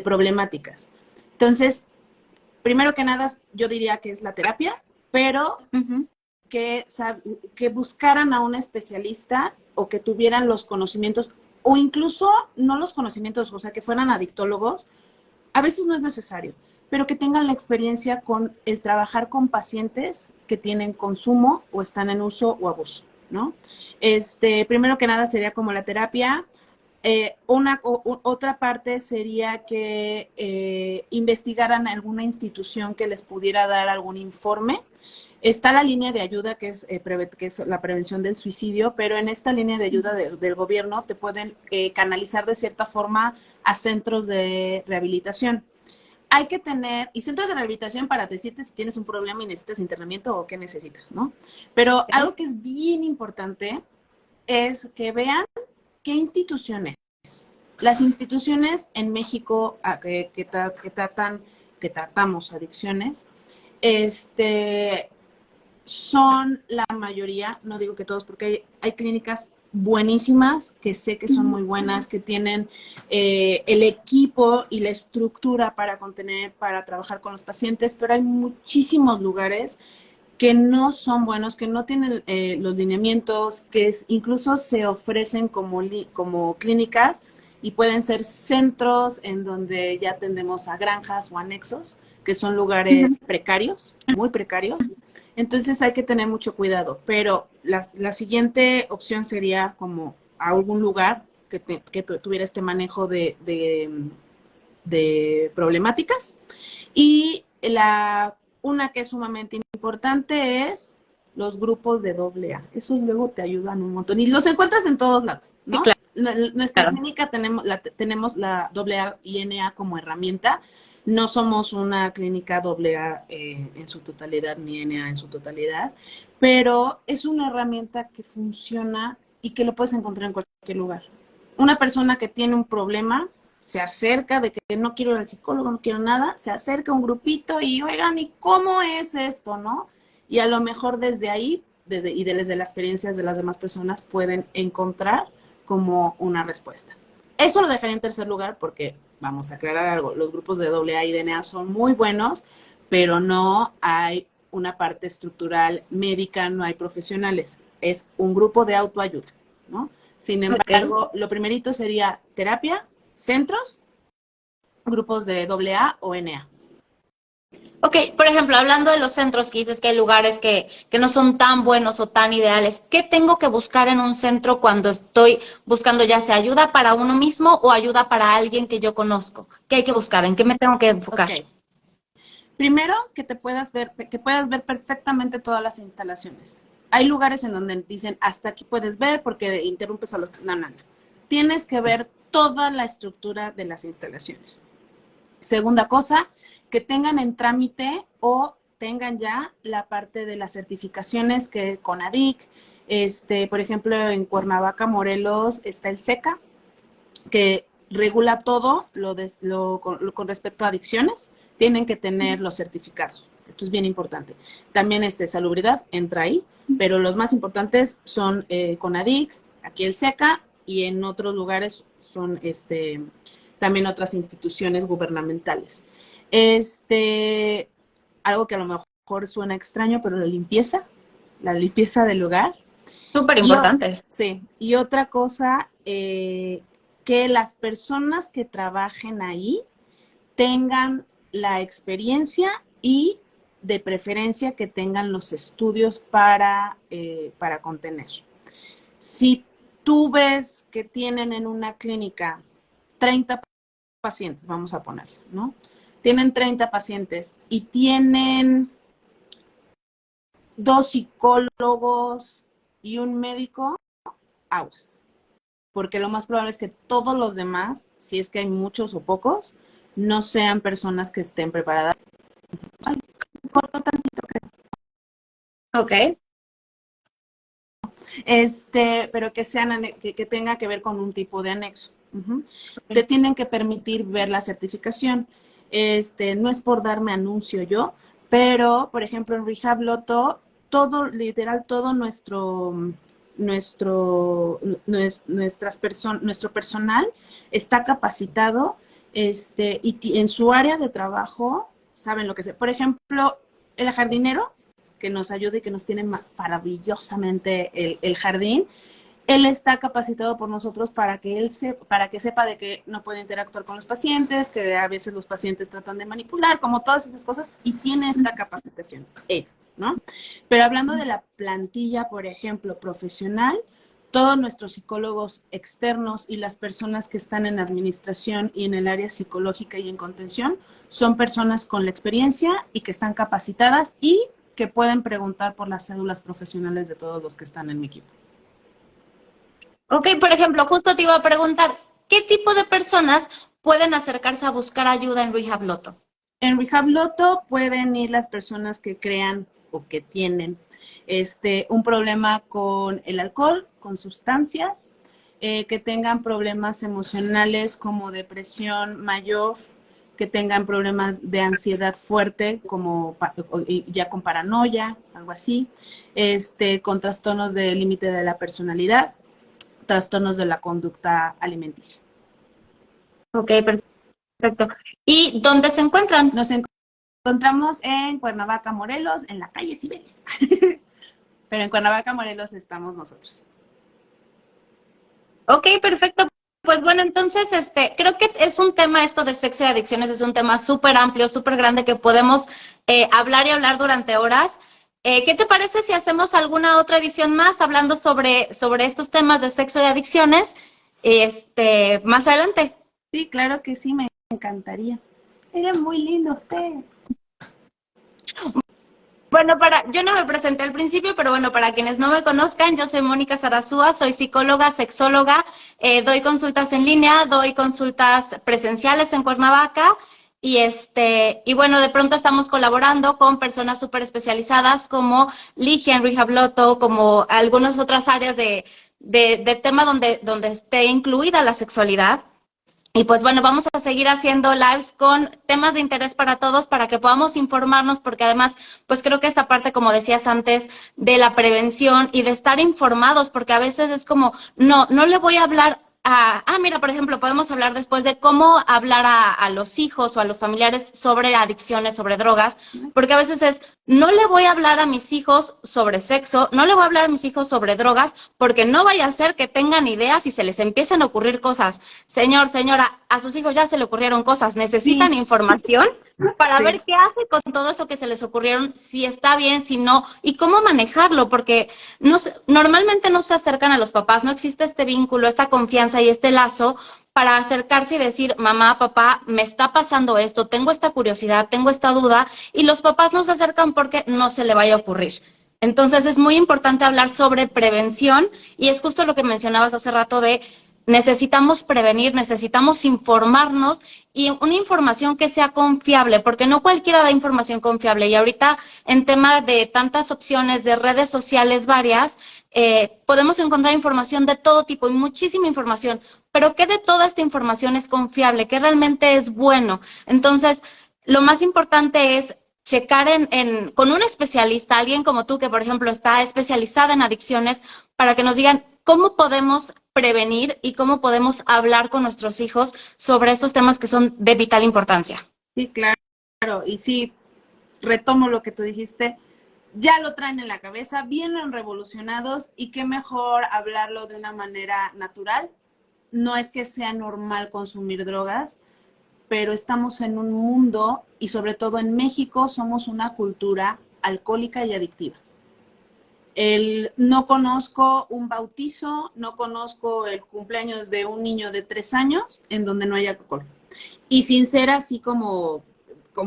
problemáticas. Entonces, primero que nada, yo diría que es la terapia, pero que buscaran a un especialista o que tuvieran los conocimientos o incluso no los conocimientos, o sea, que fueran adictólogos, a veces no es necesario, pero que tengan la experiencia con el trabajar con pacientes que tienen consumo o están en uso o abuso, ¿no? Primero que nada sería como la terapia. Otra parte sería que investigaran alguna institución que les pudiera dar algún informe. Está la línea de ayuda que es la prevención del suicidio, pero en esta línea de ayuda del gobierno te pueden canalizar de cierta forma a centros de rehabilitación. Hay que tener, y centros de rehabilitación para decirte si tienes un problema y necesitas internamiento o qué necesitas, ¿no? Pero algo que es bien importante es que vean qué instituciones. Las instituciones en México que tratamos adicciones, son la mayoría, no digo que todos, porque hay clínicas buenísimas, que sé que son muy buenas, que tienen el equipo y la estructura para contener, para trabajar con los pacientes, pero hay muchísimos lugares que no son buenos, que no tienen los lineamientos, que incluso se ofrecen como clínicas y pueden ser centros en donde ya atendemos a granjas o anexos, que son lugares precarios, muy precarios. Entonces hay que tener mucho cuidado, pero la siguiente opción sería como a algún lugar que tuviera este manejo de problemáticas. Y una que es sumamente importante es los grupos de AA. Esos luego te ayudan un montón. Y los encuentras en todos lados, ¿no? Sí, claro. Nuestra clínica tenemos la AA y NA como herramienta. No somos una clínica AA en su totalidad, ni NA en su totalidad, pero es una herramienta que funciona y que lo puedes encontrar en cualquier lugar. Una persona que tiene un problema se acerca de que no quiero ir al psicólogo, no quiero nada, se acerca a un grupito y, oigan, ¿y cómo es esto, no? Y a lo mejor desde ahí, desde las experiencias de las demás personas, pueden encontrar como una respuesta. Eso lo dejaría en tercer lugar porque, vamos a aclarar algo, los grupos de AA y DNA son muy buenos, pero no hay una parte estructural médica, no hay profesionales. Es un grupo de autoayuda, ¿no? Sin embargo, lo primerito sería terapia, centros, grupos de AA o NA. Ok, por ejemplo, hablando de los centros que dices que hay lugares que no son tan buenos o tan ideales, ¿qué tengo que buscar en un centro cuando estoy buscando ya sea ayuda para uno mismo o ayuda para alguien que yo conozco? ¿Qué hay que buscar? ¿En qué me tengo que enfocar? Okay. Primero, que puedas ver perfectamente todas las instalaciones. Hay lugares en donde dicen, hasta aquí puedes ver porque interrumpes a los... No. Tienes que ver toda la estructura de las instalaciones. Segunda cosa, que tengan en trámite o tengan ya la parte de las certificaciones que CONADIC, por ejemplo, en Cuernavaca, Morelos, está el SECA, que regula todo con respecto a adicciones. Tienen que tener los certificados. Esto es bien importante. También salubridad entra ahí, pero los más importantes son CONADIC, aquí el SECA, y en otros lugares son también otras instituciones gubernamentales. Algo que a lo mejor mejor suena extraño, pero la limpieza del hogar. Súper importante. Sí, y otra cosa, que las personas que trabajen ahí tengan la experiencia y de preferencia que tengan los estudios para contener. Si tú ves que tienen en una clínica 30 pacientes, vamos a ponerlo, ¿no? Tienen 30 pacientes y tienen 2 psicólogos y un médico, aguas. Porque lo más probable es que todos los demás, si es que hay muchos o pocos, no sean personas que estén preparadas. Ay, corto tantito, creo. Ok. Pero que sean que tenga que ver con un tipo de anexo. Te tienen que permitir ver la certificación. No es por darme anuncio yo, pero por ejemplo en Rehab Loto, todo, literal, todo nuestro personal está capacitado, y en su área de trabajo saben lo que es. Por ejemplo, el jardinero que nos ayuda y que nos tiene maravillosamente el jardín, él está capacitado por nosotros para que sepa de que no puede interactuar con los pacientes, que a veces los pacientes tratan de manipular, como todas esas cosas, y tiene esta capacitación, ¿no? Pero hablando de la plantilla, por ejemplo, profesional, todos nuestros psicólogos externos y las personas que están en administración y en el área psicológica y en contención son personas con la experiencia y que están capacitadas y que pueden preguntar por las cédulas profesionales de todos los que están en mi equipo. Ok, por ejemplo, justo te iba a preguntar, ¿qué tipo de personas pueden acercarse a buscar ayuda en Rehab Loto? En Rehab Loto pueden ir las personas que crean o que tienen un problema con el alcohol, con sustancias, que tengan problemas emocionales como depresión mayor, que tengan problemas de ansiedad fuerte, como ya con paranoia, algo así, con trastornos del límite de la personalidad, trastornos de la conducta alimenticia. Ok, perfecto. ¿Y dónde se encuentran? Nos encontramos en Cuernavaca, Morelos, en la calle Cibeles. Pero en Cuernavaca, Morelos estamos nosotros. Ok, perfecto. Pues bueno, entonces, creo que es un tema esto de sexo y adicciones, es un tema súper amplio, súper grande que podemos hablar y hablar durante horas. ¿Qué te parece si hacemos alguna otra edición más hablando sobre estos temas de sexo y adicciones más adelante? Sí, claro que sí, me encantaría. Era muy lindo usted. Bueno, yo no me presenté al principio, pero bueno, para quienes no me conozcan, yo soy Mónica Sarasúa, soy psicóloga, sexóloga, doy consultas en línea, doy consultas presenciales en Cuernavaca y bueno, de pronto estamos colaborando con personas súper especializadas como Ligia en Rehab Loto, como algunas otras áreas de tema donde esté incluida la sexualidad. Y pues bueno, vamos a seguir haciendo lives con temas de interés para todos para que podamos informarnos, porque además, pues creo que esta parte, como decías antes, de la prevención y de estar informados, porque a veces es como, no le voy a hablar mira, por ejemplo, podemos hablar después de cómo hablar a los hijos o a los familiares sobre adicciones, sobre drogas, porque a veces es, no le voy a hablar a mis hijos sobre sexo, no le voy a hablar a mis hijos sobre drogas, porque no vaya a ser que tengan ideas y se les empiecen a ocurrir cosas. Señor, señora, a sus hijos ya se le ocurrieron cosas, necesitan información para ver qué hace con todo eso que se les ocurrieron, si está bien, si no, y cómo manejarlo, porque normalmente no se acercan a los papás, no existe este vínculo, esta confianza y este lazo para acercarse y decir, mamá, papá, me está pasando esto, tengo esta curiosidad, tengo esta duda, y los papás no se acercan porque no se le vaya a ocurrir. Entonces es muy importante hablar sobre prevención y es justo lo que mencionabas hace rato de necesitamos prevenir, necesitamos informarnos y una información que sea confiable, porque no cualquiera da información confiable. Y ahorita en tema de tantas opciones de redes sociales varias, podemos encontrar información de todo tipo y muchísima información, pero ¿qué de toda esta información es confiable? ¿Qué realmente es bueno? Entonces, lo más importante es checar con un especialista, alguien como tú que, por ejemplo, está especializada en adicciones, para que nos digan cómo podemos prevenir y cómo podemos hablar con nuestros hijos sobre estos temas que son de vital importancia. Sí, claro. Y sí, retomo lo que tú dijiste, ya lo traen en la cabeza, vienen revolucionados y qué mejor hablarlo de una manera natural. No es que sea normal consumir drogas, pero estamos en un mundo y sobre todo en México somos una cultura alcohólica y adictiva. No conozco un bautizo, no conozco el cumpleaños de un niño de 3 años en donde no haya alcohol. Y sin ser así como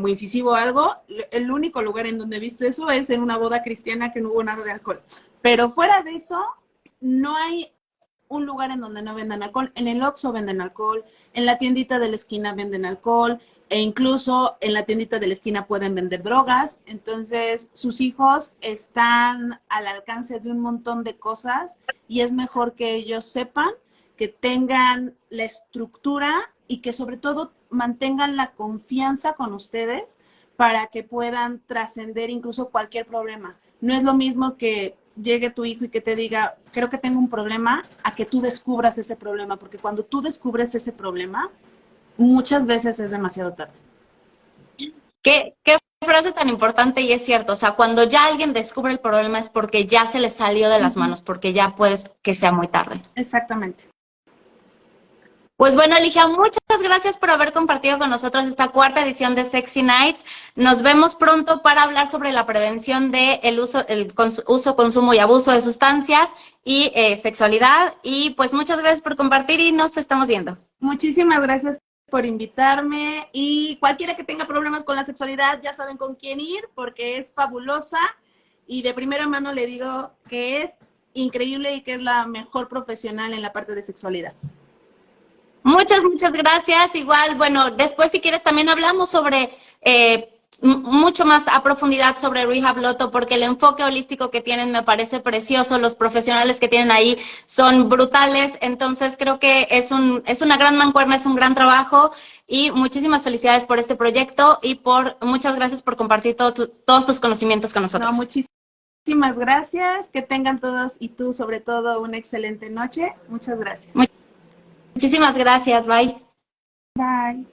incisivo algo, el único lugar en donde he visto eso es en una boda cristiana que no hubo nada de alcohol. Pero fuera de eso, no hay un lugar en donde no vendan alcohol. En el Oxxo venden alcohol, en la tiendita de la esquina venden alcohol, e incluso en la tiendita de la esquina pueden vender drogas. Entonces, sus hijos están al alcance de un montón de cosas y es mejor que ellos sepan, que tengan la estructura y que sobre todo mantengan la confianza con ustedes para que puedan trascender incluso cualquier problema. No es lo mismo que llegue tu hijo y que te diga, creo que tengo un problema, a que tú descubras ese problema, porque cuando tú descubres ese problema, muchas veces es demasiado tarde. ¿Qué frase tan importante? Y es cierto, o sea, cuando ya alguien descubre el problema es porque ya se le salió de las manos, porque ya puedes que sea muy tarde. Exactamente. Pues bueno, Ligia, muchas gracias por haber compartido con nosotros esta cuarta edición de Sexy Nights. Nos vemos pronto para hablar sobre la prevención de el uso, consumo y abuso de sustancias y sexualidad. Y pues muchas gracias por compartir y nos estamos viendo. Muchísimas gracias por invitarme y cualquiera que tenga problemas con la sexualidad ya saben con quién ir porque es fabulosa y de primera mano le digo que es increíble y que es la mejor profesional en la parte de sexualidad. Muchas gracias. Igual, bueno, después si quieres también hablamos sobre mucho más a profundidad sobre Rehab Loto, porque el enfoque holístico que tienen me parece precioso, los profesionales que tienen ahí son brutales, entonces creo que es una gran mancuerna, es un gran trabajo y muchísimas felicidades por este proyecto y muchas gracias por compartir todos tus conocimientos con nosotros. No, muchísimas gracias, que tengan todos y tú sobre todo una excelente noche. Muchas gracias. Muchísimas gracias, bye. Bye.